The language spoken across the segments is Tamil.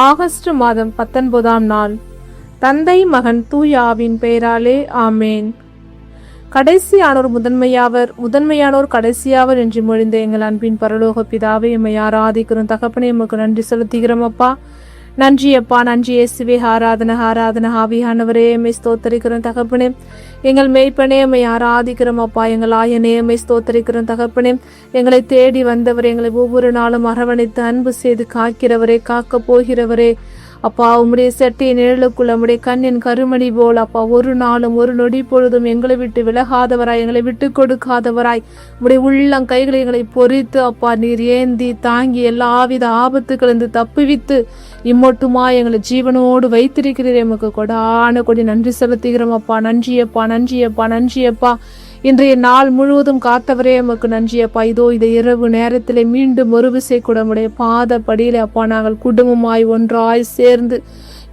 ஆகஸ்ட் மாதம் 19ஆம் நாள். தந்தை மகன் தூய ஆவியின் பெயராலே ஆமேன். கடைசியானோர் முதன்மையாவர், முதன்மையானோர் கடைசியாவர் என்று மொழிந்த எங்கள் அன்பின் பரலோக பிதாவே, எம்மை ஆராதிக்கிறோம் தகப்பனே. எமக்கு நன்றி செலுத்துகிறோம் அப்பா. நன்றி அப்பா, நன்றி இயேசுவே. ஆராதனை ஆராதனை ஆவியானவரே, எம்மை ஸ்தோத்தரிக்கிறோம் தகப்பனே. எங்கள் மெய்ப்பனே, எம்மை ஆராதிக்கிறோம் அப்பா. எங்கள் ஆயனே, எம்மை ஸ்தோத்தரிக்கிறோம் தகப்பனே. எங்களை தேடி வந்தவரே, எங்களை ஒவ்வொரு நாளும் அரவணைத்து அன்பு செய்து காக்கிறவரே, காக்க போகிறவரே அப்பா, உம்முடைய செட்டை நிழலுக்குள்ள உம்முடைய கண்ணின் கருமணி போல் அப்பா, ஒரு நாளும் ஒரு நொடி பொழுதும் எங்களை விட்டு விலகாதவராய், எங்களை விட்டு கொடுக்காதவராய், உம்முடைய உள்ளம் கைகளை எங்களை பொறித்து அப்பா நீர் ஏந்தி தாங்கி எல்லாவித ஆபத்துக்களிருந்து தப்புவித்து இம்மட்டுமா எங்களை ஜீவனோடு வைத்திருக்கிறீர். எமக்கு கொடான கொடி நன்றி செலுத்துகிறோம் அப்பா. நன்றியப்பா, நன்றியப்பா, நன்றியப்பா. இன்றைய நாள் முழுவதும் காத்தவரே எமக்கு நன்றியப்பா. இதோ இந்த இரவு நேரத்திலே மீண்டும் ஒரு விசை கூட உம்முடைய பாத படியிலே அப்பா நாங்கள் குடும்பமாய் ஒன்றாய் சேர்ந்து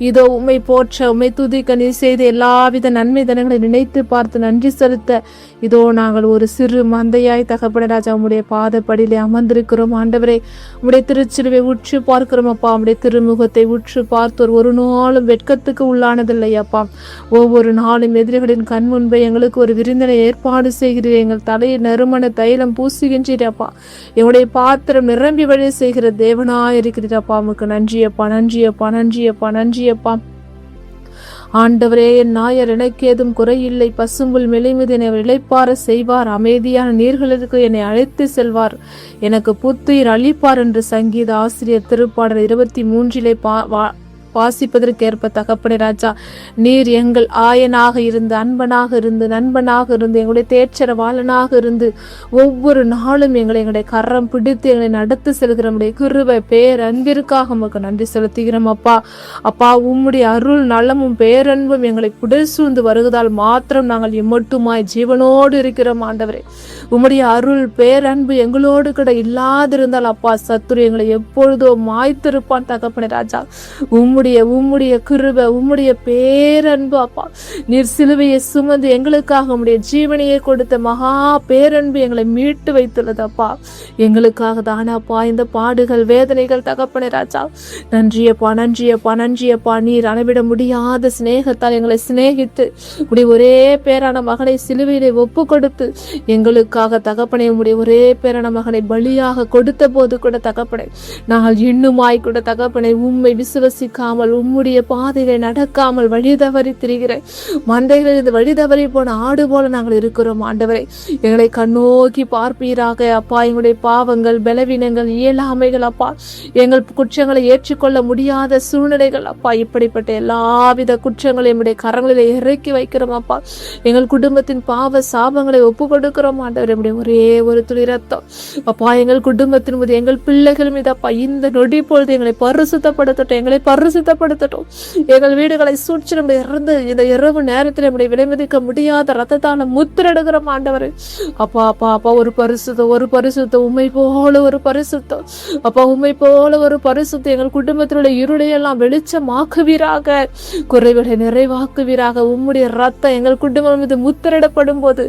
இதோ உம்மை போற்ற, உம்மை துதிக்க நீ செய்த எல்லாவித நன்மை தனங்களை நினைத்து பார்த்து நன்றி செலுத்த இதோ நாங்கள் ஒரு சிறு மந்தையாய் தகப்பனே ராஜா உம்முடைய பாதப்படியிலே அமர்ந்திருக்கிறோம். ஆண்டவரே, உம்முடைய திருச்சிலுவை உற்று பார்க்கிறோம் அப்பா. உம்முடைய திருமுகத்தை உற்று பார்த்தோர் ஒரு நாளும் வெட்கத்துக்கு உள்ளானதில்லை அப்பா. ஒவ்வொரு நாளும் எதிரிகளின் கண் முன்பை எங்களுக்கு ஒரு விருந்தினை ஏற்பாடு செய்கிறீர். எங்கள் தலையில் நறுமண தைலம் பூசுகின்றீர் அப்பா. எங்களுடைய பாத்திரம் நிரம்பி வழி செய்கிற தேவனாய் இருக்கிறீர் அப்பா. உமக்கு நன்றியப்பா, நன்றியப்பா, நன்றியப்பா, நன்றியப்பா. ஆண்டவரே, என் நாயர் எனக்கு ஏதும் குறையில்லை. பசும்புல் மெலிமீது என்னை இளைப்பார செய்வார். அமைதியான நீர்களுக்கு என்னை அழைத்து செல்வார். எனக்கு புத்துயிர் அளிப்பார் என்று சங்கீத ஆசிரியர் திருப்பாடல் 23 வாசிப்பதற்கேற்ப தகப்பனே ராஜா, நீர் எங்கள் ஆயனாக இருந்து, அன்பனாக இருந்து, நண்பனாக இருந்து, எங்களுடைய தேற்றரவாளனாக இருந்து ஒவ்வொரு நாளும் எங்களுடைய கரம் பிடித்து எங்களை நடத்தி செல்கிற கிருபை பேரன்பிற்காக உமக்கு நன்றி செலுத்துகிறோம் அப்பா. அப்பா, உம்முடைய அருள் நலமும் பேரன்பும் எங்களை புடல் சூழ்ந்து வருவதால் மாத்திரம் நாங்கள் இம்மட்டுமாய் ஜீவனோடு இருக்கிறோம். ஆண்டவரே, உம்முடைய அருள் பேரன்பு எங்களோடு கூட இல்லாதிருந்தால் அப்பா, சத்துரு எங்களை எப்பொழுதோ மாய்த்திருப்பான் தகப்பனே ராஜா. உம்முடைய கிருபை, உம்முடைய பேரன்பு அப்பா, நீர் சிலுவையை சுமந்து எங்களுக்காக உம்முடைய ஜீவனையை கொடுத்த மகா பேரன்பு எங்களை மீட்டு வைத்துள்ளது அப்பா. எங்களுக்காக தானப்பா இந்த பாடுகள் வேதனைகள் தகப்பனே ராஜா. நன்றியப்பா, நன்றியப்பா, நன்றியப்பா. நீர் அளவிட முடியாத சிநேகத்தால் எங்களை சிநேகித்து உடைய ஒரே பேரான மகனை சிலுவையிலே ஒப்பு கொடுத்து எங்களுக்காக தகப்பனை உடைய ஒரே பேரான மகனை பலியாக கொடுத்த போது கூட தகப்பனை நாங்கள் இன்னுமாய் கூட தகப்பனை உம்மை விசுவசிக்காமல் உம்முடைய பாதைகளை நடக்காமல் வழி தவறி திரிகிற மந்தைகளிலிருந்து வழி தவறி போன ஆடு போல நாங்கள் இருக்கிறோம். ஆண்டவரை, எங்களை கண்ணோக்கி பார்ப்பீராக அப்பா. எங்களுடைய பாவங்கள், பலவீனங்கள், இயலாமைகள் அப்பா, எங்கள் குற்றங்களை ஏற்றுக்கொள்ள முடியாத சூழ்நிலைகள் அப்பா, இப்படிப்பட்ட எல்லாவித குற்றங்களையும் நம்முடைய கரங்களிலே இறக்கி வைக்கிறோம் அப்பா. எங்கள் குடும்பத்தின் பாவ சாபங்களை ஒப்பு கொடுக்கிறோம் ஆண்டவரை. நம்முடைய ஒரே ஒரு துளி ரத்தம் அப்பா எங்கள் குடும்பத்தின் மீது, எங்கள் பிள்ளைகள் மீது அப்பா இந்த நொடி பொழுது எங்களை பரிசுத்தப்படுத்தட்டும், எங்களை பரிசுத்தப்படுத்தட்டும். எங்கள் வீடுகளை சூழ்ச்சி நம்முடைய இறந்து இந்த இரவு நேரத்தில் நம்முடைய விலைமதிக்க முடியாத ரத்தத்தான முத்திரெடுக்கிறோம் ஆண்டவரே. அப்பா அப்பா அப்பா, ஒரு பரிசுத்தம் உம்மை போல ஒரு பரிசுத்தம் அப்பா, உம்மை போல ஒரு பரிசுத்தம் எங்கள் குடும்பத்தினுடைய இருளையெல்லாம் வெளிச்சமாக்குவீராக, குறைவுகளை நிறைவாக்குவீராக. உம்முடைய ரத்தம் எங்கள் குடும்பம் மீது முத்திரிடப்படும் போது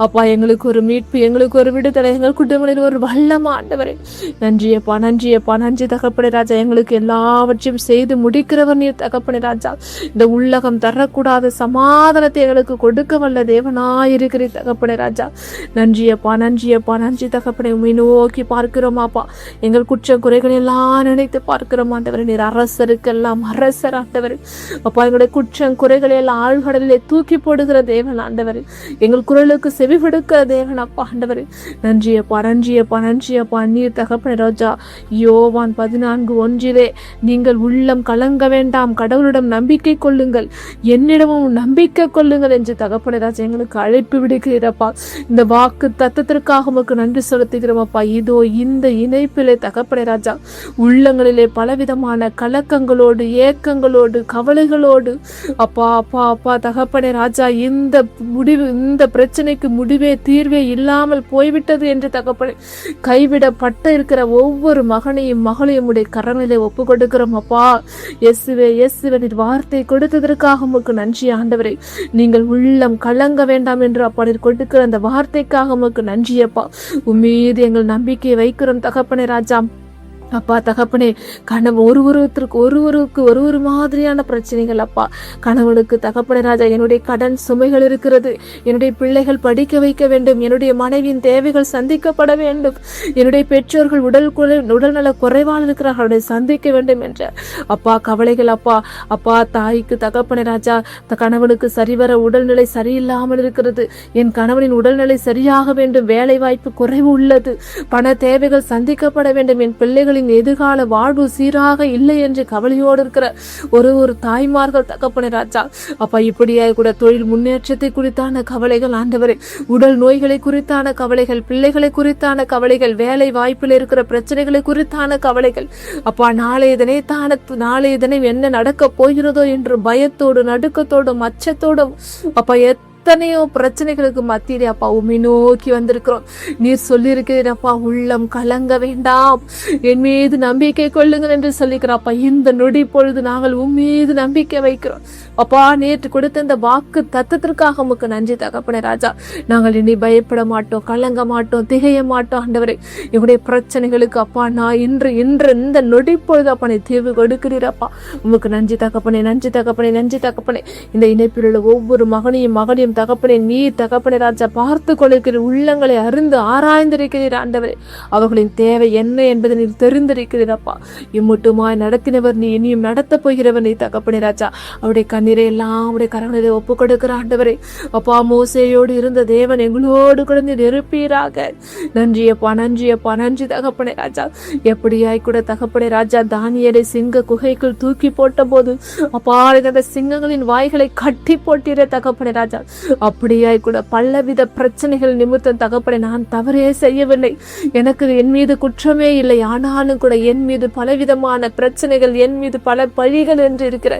அப்பா எங்களுக்கு ஒரு மீட்பு, எங்களுக்கு ஒரு விடுதலை, எங்கள் குடும்பங்களில் ஒரு வல்லம் ஆண்டவரே. நன்றியப்பா, நன்றியப்பா, நன்றி தகப்பனே ராஜா. எங்களுக்கு எல்லாவற்றையும் செய்து முடிக்கிறவர் நீர் தகப்பனே ராஜா. இந்த உள்ளகம் தரக்கூடாத சமாதானத்தை எங்களுக்கு கொடுக்க வல்ல தேவனாயிருக்கிற தகப்பனே ராஜா. நன்றியப்பா, நன்றியப்பா, நன்றி தகப்பனை. உம்மை நோக்கி பார்க்கிறோம் அப்பா. எங்கள் குற்ற குறைகள் எல்லாம் நினைத்து பார்க்கிறோம் ஆண்டவர். நீர் அரசருக்கெல்லாம் அரசர் ஆண்டவர் அப்பா. எங்களுடைய குற்றம் குறைகளை எல்லாம் ஆழ்கடலிலே தூக்கி போடுகிற தேவன் ஆண்டவர். எங்கள் குரலுக்கு செவி கொடுக்கிற தேவன் அப்பா ஆண்டவர். நன்றியப்பா, நன்றியப்பா, நன்றியப்பா. நீர் தகப்பனே ராஜா. யோவான் 14:1 நீங்கள் உள்ளம் கலங்க வேண்டாம், கடவுளிடம் நம்பிக்கை கொள்ளுங்கள், என்னிடமும் நம்பிக்கை கொள்ளுங்கள் என்று தகப்பனே ராஜா எங்களுக்கு அழைப்பு விடுகிறப்பா. இந்த வாக்கு தத்தத்திற்காக உமக்கு நன்றி செலுத்துகிறோம் அப்பா. இதோ இந்த இணைப்பிலே தகப்பனே ராஜா உள்ளங்களிலே பலவிதமான கலக்கங்களோடு, ஏக்கங்களோடு, கவலைகளோடு அப்பா அப்பா அப்பா தகப்பனே ராஜா, இந்த பிரச்சனைக்கு முடிவே தீர்வே இல்லாமல் போய்விட்டது என்று தகப்பனே கைவிடப்பட்ட இருக்கிற ஒவ்வொரு மகனையும் மகளையும் உடைய கரங்களிலே ஒப்பு கொடுக்கிறோம் அப்பா. இயேசுவே, இயேசுவே, நீர் வார்த்தை கொடுத்ததற்காக உமக்கு நன்றி ஆண்டவரே. நீங்கள் உள்ளம் கலங்க வேண்டாம் என்று அப்பா நீர் கொடுக்கிற அந்த வார்த்தைக்காக உமக்கு நன்றி அப்பா. உம்மீது எங்கள் நம்பிக்கையை வைக்கிறோம் தகப்பனே ராஜா. அப்பா தகப்பனே, ஒருவருக்கு ஒரு மாதிரியான பிரச்சனைகள் அப்பா. கணவனுக்கு தகப்பனே ராஜா, என்னுடைய கடன் சுமைகள் இருக்கிறது, என்னுடைய பிள்ளைகள் படிக்க வைக்க வேண்டும், என்னுடைய மனைவியின் தேவைகள் சந்திக்கப்பட வேண்டும், என்னுடைய பெற்றோர்கள் உடல்நல குறைவால் இருக்கிறார்கள் சந்திக்க வேண்டும் என்ற அப்பா கவலைகள் அப்பா. அப்பா தாய்க்கு தகப்பனே ராஜா, கணவனுக்கு சரிவர உடல்நிலை சரியில்லாமல் இருக்கிறது, என் கணவனின் உடல்நிலை சரியாக வேண்டும், வேலை வாய்ப்பு குறைவு உள்ளது, பண தேவைகள் சந்திக்கப்பட வேண்டும், என் பிள்ளைகளின் எதிர்கால வாழ்வு சீராக இல்லை என்று கவலையோடு இருக்கிற ஒரு தாய்மார்கள் தகப்பனே ராஜா, அப்பா இப்படியாய் கூட தொழில் முன்னேற்றத்தை குறித்தான கவலைகள் ஆண்டவரே, உடல் நோய்களை குறித்தான கவலைகள், பிள்ளைகளை குறித்தான கவலைகள், வேலை வாய்ப்பில் இருக்கிற பிரச்சனைகளை குறித்தான கவலைகள் அப்பா. நாளைய தினம் என்ன நடக்க போகிறதோ என்று பயத்தோடு நடுக்கத்தோடும் அச்சத்தோடும் அப்பா எத்தனையோ பிரச்சனைகளுக்கு மத்தியிலே அப்பா உம்மை நோக்கி வந்திருக்கிறோம். நீர் சொல்லியிருக்கிறப்பா, உள்ளம் கலங்க வேண்டாம், என் மீது நம்பிக்கை கொள்ளுங்கள் என்று சொல்லிக்கிறப்பா. இந்த நொடி பொழுது நாங்கள் உம்மீது நம்பிக்கை வைக்கிறோம் அப்பா. நேற்று கொடுத்த இந்த வாக்கு தத்துவத்திற்காக உமக்கு நன்றி தகப்பனே ராஜா. நாங்கள் இனி பயப்பட மாட்டோம், கலங்க மாட்டோம், திகைய மாட்டோம் ஆண்டவரே. எங்களுடைய பிரச்சனைகளுக்கு அப்பா நான் இன்று இந்த நொடி பொழுது அப்பா நீ தீர்வு கொடுக்கிறீரப்பா. உமக்கு நன்றி தகப்பனே, நன்றி தகப்பனே, நன்றி தகப்பனே. இந்த இணைப்பில் உள்ள ஒவ்வொரு மகனையும் தகப்பனே, நீ தகப்பனே ராஜா பார்த்து கொள்ளுகிற உள்ளங்களை அறிந்து ஆராய்ந்திருக்கிறீர் ஆண்டவரே. அவர்களின் தேவை என்ன என்பதை நீ தெரிந்திருக்கிறீரப்பா. இம்மட்டுமாய் நடத்தினவர் நீ, இனியும் நடத்த போகிறவர் நீ தகப்பனே ராஜா. அவருடைய கண்ணீரை எல்லாம் அவருடைய கரங்களிலே ஒப்பு கொடுக்கிற ஆண்டவரே. அப்பா மோசேயோடு இருந்த தேவன் எங்களோடு கூட நீர் இருப்பீராக. நன்றியப்பா, நன்றியப்பா, நன்றி தகப்பனே ராஜா. எப்படியாய் கூட தகப்பனே ராஜா தானியேலை சிங்க குகைக்குள் தூக்கி போட்ட போது அப்பா அந்த சிங்கங்களின் வாய்களை கட்டி போட்டிர தகப்பனே ராஜா. அப்படியாய் கூட பலவித பிரச்சனைகள் நிமித்தம் தகப்பனே நான் தவறே செய்யவில்லை, எனக்கு என் மீது குற்றமே இல்லை, ஆனாலும் கூட என் மீது பலவிதமான பிரச்சனைகள், என் மீது பல பழிகள் என்று இருக்கிற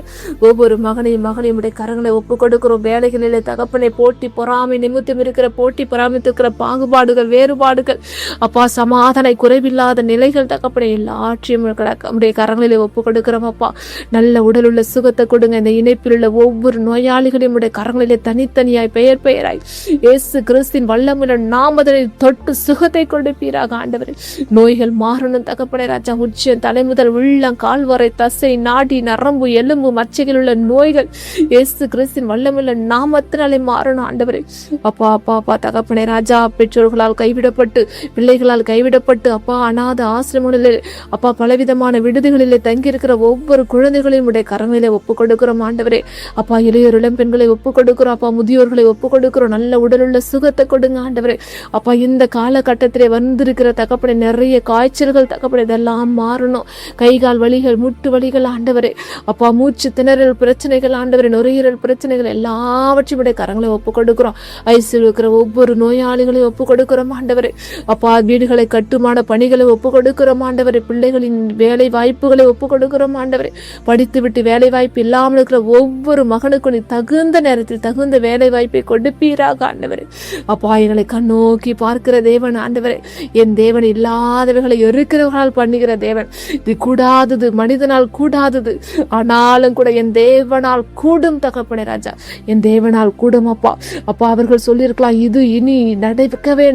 ஒவ்வொரு மகனையும் உடைய கரங்களை ஒப்பு கொடுக்கிறோம். வேலைகளிலே தகப்பனை போட்டி பொறாமை நிமித்தம் இருக்கிற போட்டி பொறாமைத்திருக்கிற பாகுபாடுகள், வேறுபாடுகள் அப்பா, சமாதான குறைவில்லாத நிலைகள் தகப்பனை எல்லாற்றையும் உடைய கரங்களிலே ஒப்பு கொடுக்கிறோம் அப்பா. நல்ல உடல் உள்ள சுகத்தை கொடுங்க. இந்த இணைப்பில் உள்ள ஒவ்வொரு நோயாளிகளையும் உடைய கரங்களிலே தனித்தனியாய் பெயராய் இயேசு கிறிஸ்துவின் வல்லமுள்ள நாமத்தை தொட்டு சுகத்தை கொடுப்பீராக ஆண்டவரே. நோய்கள் மாறணும் தகப்பனே ராஜா. உச்சம் தலைமுதல் உள்ளம் கால் வரை தசை நாடி நரம்பு எலும்பு மச்சைகள் உள்ள நோய்கள் இயேசு கிறிஸ்துவின் வல்லமுள்ள நாமத்தினாலே மாறணும் ஆண்டவரே. அப்பா அப்பா அப்பா தகப்பனே ராஜா, பெற்றோர்களால் கைவிடப்பட்டு பிள்ளைகளால் கைவிடப்பட்டு அப்பா அநாத ஆசிரமங்களில் அப்பா பலவிதமான விடுதிகளிலே தங்கியிருக்கிற ஒவ்வொரு குழந்தைகளையும் உடைய கரங்களிலே ஒப்பு கொடுக்கிறோம் ஆண்டவரே. அப்பா இளையோர் இளம் பெண்களை ஒப்பு கொடுக்கிறோம் அப்பா. முதியோர்களை ஒப்பு கொடுக்கிறோம். நல்ல உடலுள்ள சுகத்தை கொடுங்க ஆண்டவரே. அப்பா இந்த காலகட்டத்திலே வந்திருக்கிற தகப்பனை நிறைய காய்ச்சல்கள் தகப்பனை இதெல்லாம் மாறணும். கைகால் வலிகள், முட்டு வலிகள் ஆண்டவரே. அப்பா மூச்சு திணறல் பிரச்சனைகள் ஆண்டவரே, நுரையீரல் பிரச்சனைகள் எல்லாவற்றையும் உடைய கரங்களை ஒப்பு கொடுக்கிறோம். ஐசியூ இருக்கிற ஒவ்வொரு நோயாளிகளையும் ஒப்பு கொடுக்கிறோம் ஆண்டவரே. அப்பா வீடுகளை கட்டுமான பணிகளை ஒப்பு கொடுக்கிறோம் ஆண்டவரே. பிள்ளைகளின் வேலை வாய்ப்புகளை ஒப்பு கொடுக்கிறோம் ஆண்டவரே. படித்து விட்டு வேலை வாய்ப்பு இல்லாமல் இருக்கிற ஒவ்வொரு மகனுக்கும் தகுந்த நேரத்தில் தகுந்த வேலை வாய்ப்பை கொடுப்பீராக ஆண்டவரே. அப்பா எங்களை கண்ணோக்கி பார்க்கிற தேவன் ஆண்டவரே. என் தேவன் இல்லாதவர்களை இருக்கிறவர்களால் பண்ணுகிற தேவன். இது கூடாதது, மனிதனால் கூடாதது, ஆனாலும் கூட என் தேவனால் கூடும் தகப்பனே ராஜா. என் தேவனால் கூடும் அப்பா. அப்பா அவர்கள் சொல்லியிருக்கலாம் இது இனி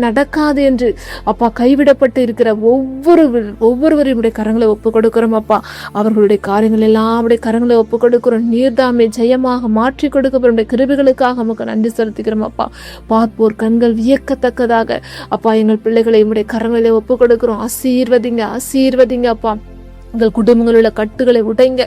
நடக்காது என்று. அப்பா கைவிடப்பட்டு இருக்கிற ஒவ்வொருவரையும் கரங்களை ஒப்பு கொடுக்கிறோம் அப்பா. அவர்களுடைய காரியங்கள் எல்லாம் கரங்களை ஒப்பு கொடுக்கிறோம். நீர்தாமே ஜெயமாக மாற்றி கொடுக்க கிருபைகளுக்காக நமக்கு நன்றி செலுத்துகிறோம் அப்பா. பார்ப்போர் கண்கள் வியக்கத்தக்கதாக அப்பா எங்கள் பிள்ளைகளை உம்முடைய கரங்களிலே ஒப்பு கொடுக்கிறோம். ஆசீர்வதிங்க அப்பா. எங்கள் குடும்பங்களில் உள்ள கட்டுகளை உடைங்க.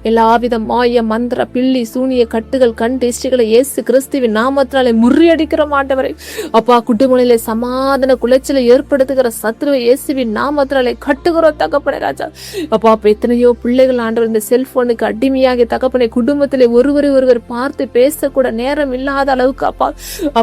எல்லாவித மாய மந்திர பில்லி சூனிய கட்டுகள் கண் டெஸ்டிகளை இயேசு கிறிஸ்துவின் நாமத்தினாலே முறியடிக்கிற ஆண்டவரே. அப்பா குடும்பங்களிலே சமாதான குலைச்சலை ஏற்படுத்துகிற சத்துருவை இயேசுவின் நாமத்தினாலே கட்டுகிறோம் தகப்பனே ராஜா. அப்பா அப்ப எத்தனையோ பிள்ளைகள் ஆண்டவர் இந்த செல்போனுக்கு அடிமையாகி தகப்பனை குடும்பத்திலே ஒருவர் பார்த்து பேசக்கூட நேரம் இல்லாத அளவுக்கு அப்பா.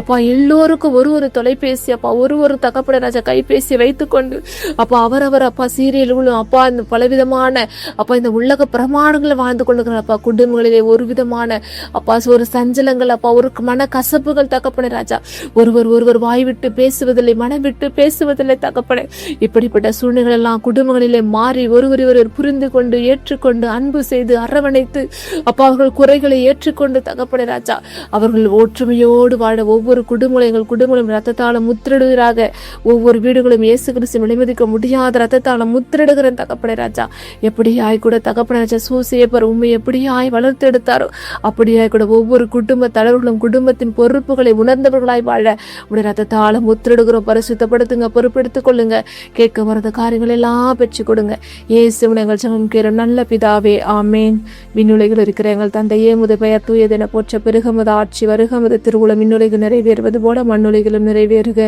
அப்பா எல்லோருக்கும் ஒரு தொலைபேசி அப்பா, ஒரு தகப்பனே ராஜா கைபேசி வைத்துக்கொண்டு அப்பா அவரவர் அப்பா சீரியல்களும் அப்பா இந்த பலவிதமான விதமான அப்பா இந்த உலக பிரமாணங்களை வாழ்ந்து கொண்டிருக்கிற அப்பா குடும்பங்களிலே ஒரு விதமான அப்பா ஒரு சஞ்சலங்கள் அப்பா ஒரு மன கசப்புகள் தகப்பனே ராஜா, ஒருவர் வாய் விட்டு பேசுவதில்லை, மனம் விட்டு பேசுவதில்லை தகப்பனே. இப்படிப்பட்ட சூழ்நிலைகள் எல்லாம் குடும்பங்களிலே மாறி ஒருவர் புரிந்து கொண்டு ஏற்றுக்கொண்டு அன்பு செய்து அரவணைத்து அப்பா அவர்கள் குறைகளை ஏற்றுக்கொண்டு தகப்பனே ராஜா அவர்கள் ஒற்றுமையோடு வாழ ஒவ்வொரு குடும்பங்களும் எங்கள் குடும்பங்களும் ரத்தத்தால முத்திரிடுகிறாக. ஒவ்வொரு வீடுகளும் இயேசு கிறிஸ்து விலைமதிக்க முடியாத ரத்தத்தால முத்திரிடுகிற தகப்பனே ராஜா. எப்படியாய் கூட தகப்பனே ராஜா சூசையப்பர் உண்மை எப்படியாய் வளர்த்து எடுத்தாரோ அப்படியாய் கூட ஒவ்வொரு குடும்ப தலைவர்களும் குடும்பத்தின் பொறுப்புகளை உணர்ந்தவர்களாய் வாழ உடைய ரத்தத்தால முத்திரிடுகிறோம். பரிசுத்தப்படுத்துங்க, பொறுப்பெடுத்துக் கொள்ளுங்க. கேட்க வரத காரியங்கள் எல்லாம் பெற்று கொடுங்க. இயேசுவின் எங்கள் ஜெபம் கேளும் நல்ல பிதாவே, ஆமேன். விண்ணுலகில் இருக்கிற எங்கள் தந்தையே, முது பெயர் தூயதென போற்ற பெருகமது ஆட்சி வருகமது திருவுளம் விண்ணுலகில் நிறைவேறுவது போல மண்ணுலகிலும் நிறைவேறுக.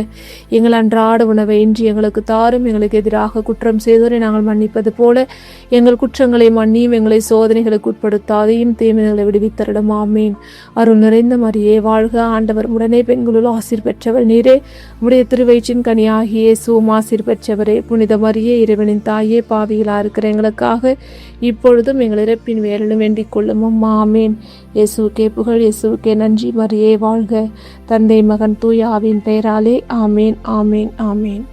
எங்கள் அன்றாட உணவை இன்று எங்களுக்கு தாரும். எங்களுக்கு எதிராக குற்றம் செய்தோரை நாங்கள் மன்னிப்பது போல எங்கள் குற்றங்களை மன்னியும். எங்களை சோதனைகளுக்கு உட்படுத்தாதையும் தீமைகளை விடுவித்தரிடம். ஆமேன். அருள் நிறைந்த மரியே வாழ்க, ஆண்டவர் உடனே பெண்களுள் ஆசீர் பெற்றவர் நீரே. உடைய திருவயிற்றின் கனியாகிய இயேசுவும் ஆசீர் பெற்றவரே. புனித மரியே இறைவனின் தாயே, பாவிகளா இருக்கிற எங்களுக்காக இப்பொழுதும் எங்கள் இறப்பின் வேரிலும் வேண்டிக் கொள்ளும். ஆமேன். இயேசுக்கே புகழ், இயேசுக்கே நன்றி. மரியே வாழ்க. தந்தை மகன் தூய ஆவியின் பெயராலே. ஆமேன், ஆமேன், ஆமேன்.